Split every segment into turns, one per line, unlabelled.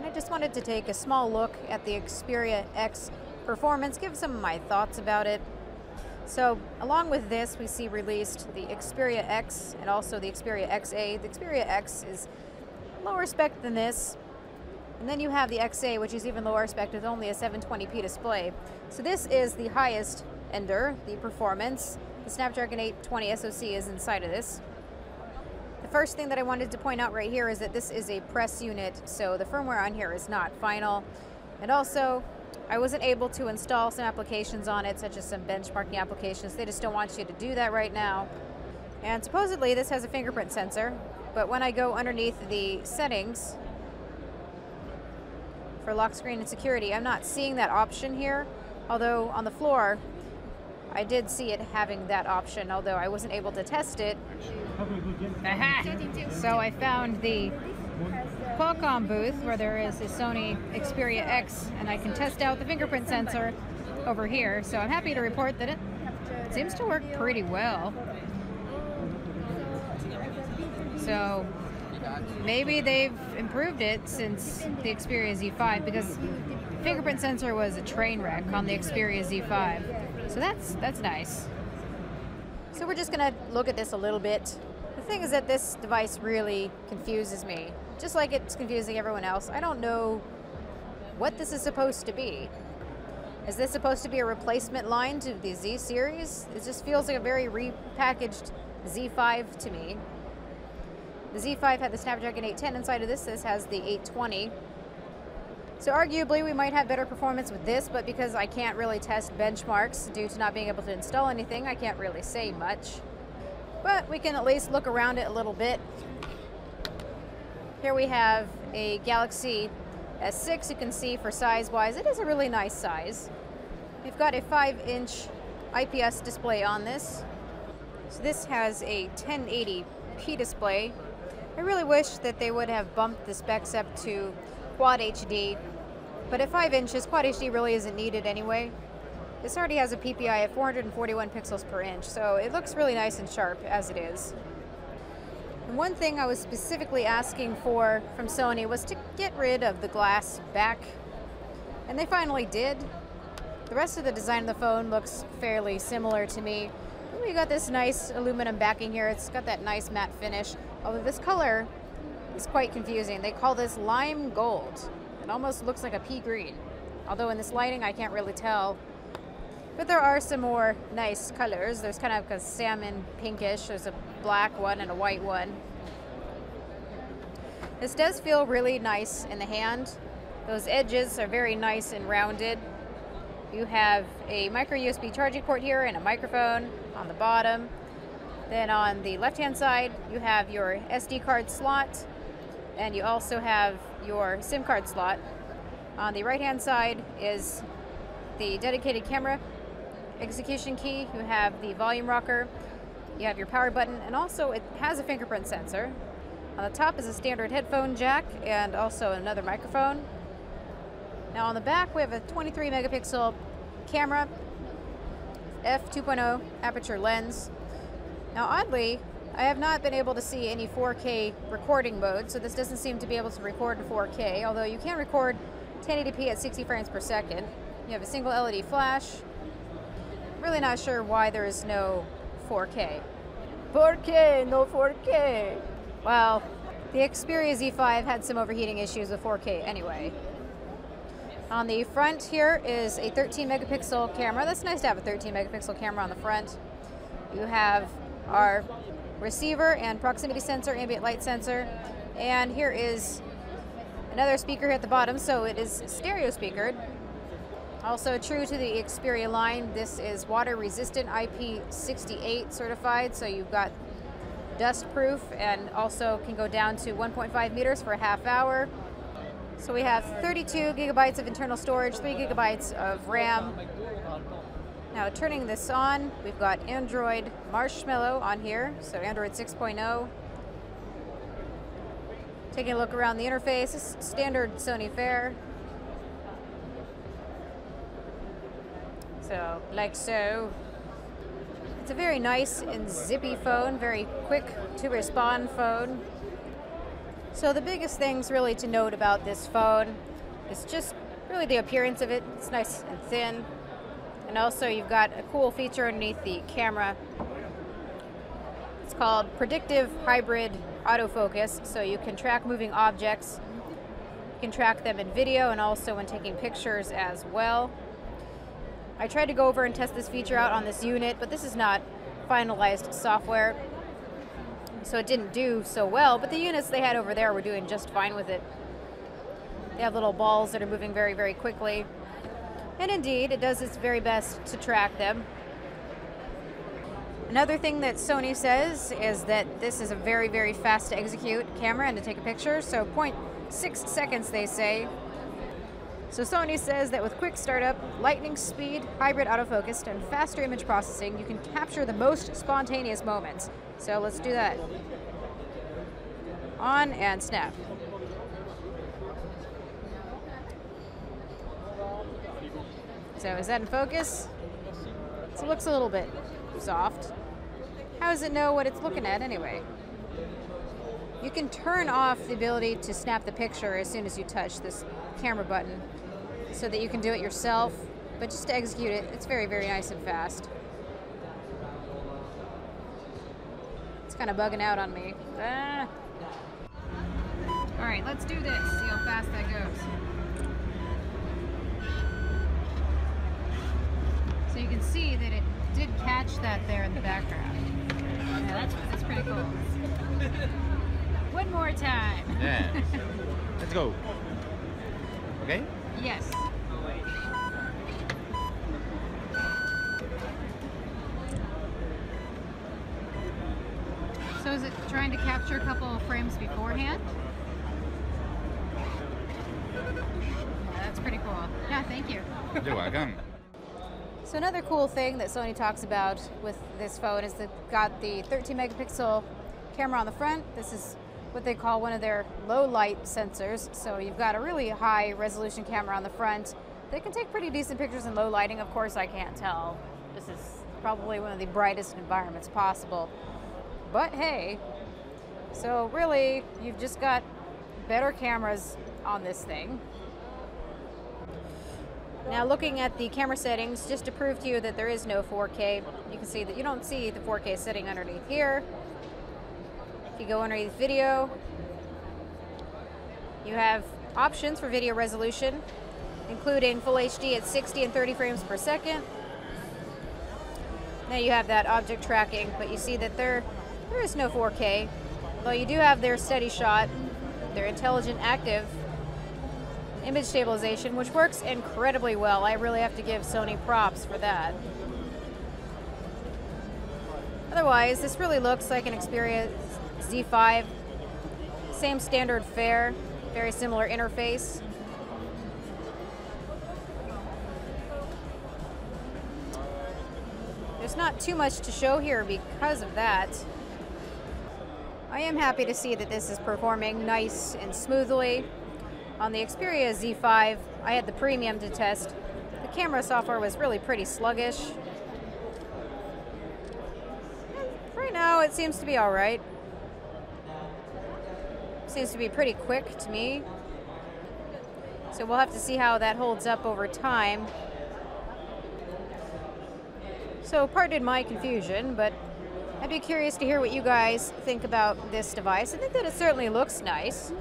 I just wanted to take a small look at the Xperia X performance, give some of my thoughts about it. So along with this, we see released the Xperia X and also the Xperia XA. The Xperia X is lower spec than this. And then you have the XA, which is even lower spec with only a 720p display. So this is the highest ender, the performance. The Snapdragon 820 SoC is inside of this. The first thing that I wanted to point out right here is that this is a press unit, so the firmware on here is not final. And also, I wasn't able to install some applications on it, such as some benchmarking applications. They just don't want you to do that right now. And supposedly this has a fingerprint sensor, but when I go underneath the settings for lock screen and security, I'm not seeing that option here, although on the floor I did see it having that option, although I wasn't able to test it. Aha! So I found the Qualcomm booth where there is a Sony Xperia X, and I can test out the fingerprint sensor over here. So I'm happy to report that it seems to work pretty well. So maybe they've improved it since the Xperia Z5, because fingerprint sensor was a train wreck on the Xperia Z5. So that's nice. So we're just gonna look at this a little bit. The thing is that this device really confuses me, just like it's confusing everyone else. I don't know what this is supposed to be. Is this supposed to be a replacement line to the Z series? It just feels like a very repackaged Z5 to me. The Z5 had the Snapdragon 810 inside of this. This has the 820. So arguably we might have better performance with this, but because I can't really test benchmarks due to not being able to install anything, I can't really say much. But we can at least look around it a little bit. Here we have a Galaxy S6. You can see for size-wise, it is a really nice size. We've got a 5-inch IPS display on this. So this has a 1080p display. I really wish that they would have bumped the specs up to Quad HD, but at 5 inches, Quad HD really isn't needed anyway. This already has a PPI of 441 pixels per inch, so it looks really nice and sharp as it is. And one thing I was specifically asking for from Sony was to get rid of the glass back, and they finally did. The rest of the design of the phone looks fairly similar to me. We got this nice aluminum backing here. It's got that nice matte finish, although this color is quite confusing. They call this lime gold. It almost looks like a pea green, although in this lighting I can't really tell. But there are some more nice colors. There's kind of a salmon pinkish. There's a black one and a white one. This does feel really nice in the hand. Those edges are very nice and rounded. You have a micro USB charging port here and a microphone on the bottom. Then on the left-hand side, you have your SD card slot, and you also have your SIM card slot. On the right-hand side is the dedicated camera execution key. You have the volume rocker, you have your power button, and also it has a fingerprint sensor. On the top is a standard headphone jack and also another microphone. Now on the back we have a 23 megapixel camera, f2.0 aperture lens. Now oddly, I have not been able to see any 4K recording mode, so this doesn't seem to be able to record in 4K, although you can record 1080p at 60 frames per second. You have a single LED flash. Really not sure why there is no 4K. 4K, no 4K. Well, the Xperia Z5 had some overheating issues with 4K anyway. On the front here is a 13 megapixel camera. That's nice to have a 13 megapixel camera on the front. You have our receiver and proximity sensor, ambient light sensor, and here is another speaker here at the bottom, so it is stereo speakered. Also true to the Xperia line, this is water resistant, IP68 certified, so you've got dust proof and also can go down to 1.5 meters for a half hour. So we have 32 gigabytes of internal storage, 3 gigabytes of RAM. Now turning this on, we've got Android Marshmallow on here, so Android 6.0. Taking a look around the interface, this is standard Sony fare. So, like so. It's a very nice and zippy phone, very quick to respond phone. So the biggest things really to note about this phone is just really the appearance of it. It's nice and thin. And also you've got a cool feature underneath the camera. It's called Predictive Hybrid Autofocus. So you can track moving objects. You can track them in video and also when taking pictures as well. I tried to go over and test this feature out on this unit, but this is not finalized software. So it didn't do so well, but the units they had over there were doing just fine with it. They have little balls that are moving very, very quickly. And indeed, it does its very best to track them. Another thing that Sony says is that this is a very, very fast to execute camera and to take a picture. So 0.6 seconds, they say. So Sony says that with quick startup, lightning speed, hybrid autofocus, and faster image processing, you can capture the most spontaneous moments. So let's do that. On and snap. So is that in focus? So it looks a little bit soft. How does it know what it's looking at anyway? You can turn off the ability to snap the picture as soon as you touch this camera button so that you can do it yourself, but just to execute it, it's very, very nice and fast. It's kind of bugging out on me. All right, let's do this, see how fast that goes. So you can see that it did catch that there in the background. Yeah, that's pretty cool. One more time.
Yeah. Let's go. Okay?
Yes. So is it trying to capture a couple of frames beforehand? Yeah, that's pretty cool. Yeah, thank you.
You're welcome.
So another cool thing that Sony talks about with this phone is they've got the 13 megapixel camera on the front. This is what they call one of their low light sensors. So you've got a really high resolution camera on the front. They can take pretty decent pictures in low lighting. Of course, I can't tell. This is probably one of the brightest environments possible. But hey, so really, you've just got better cameras on this thing. Now looking at the camera settings, just to prove to you that there is no 4K, you can see that you don't see the 4K setting underneath here. If you go underneath video, you have options for video resolution, including Full HD at 60 and 30 frames per second. Now you have that object tracking, but you see that there is no 4K, though you do have their steady shot, their intelligent active image stabilization, which works incredibly well. I really have to give Sony props for that. Otherwise, this really looks like an Xperia Z5. Same standard fare, very similar interface. There's not too much to show here because of that. I am happy to see that this is performing nice and smoothly. On the Xperia Z5, I had the premium to test. The camera software was really pretty sluggish. Right now, it seems to be all right. Seems to be pretty quick to me. So we'll have to see how that holds up over time. So pardon my confusion, but I'd be curious to hear what you guys think about this device. I think that it certainly looks nice.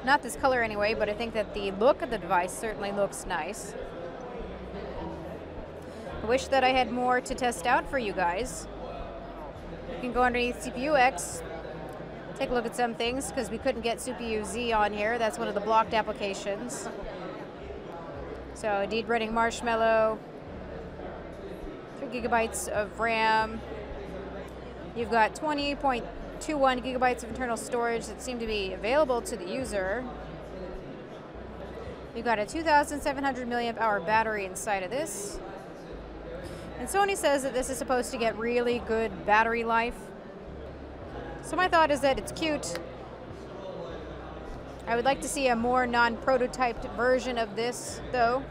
Not this color anyway, but I think that the look of the device certainly looks nice. I wish that I had more to test out for you guys. You can go underneath CPU X, take a look at some things, because we couldn't get CPU Z on here. That's one of the blocked applications. So indeed running Marshmallow, 3 gigabytes of RAM. You've got 20.21 gigabytes of internal storage that seem to be available to the user. You've got a 2,700 milliamp hour battery inside of this. And Sony says that this is supposed to get really good battery life. So my thought is that it's cute. I would like to see a more non-prototyped version of this, though.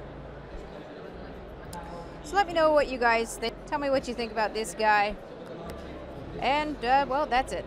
So let me know what you guys think. Tell me what you think about this guy. And, well, that's it.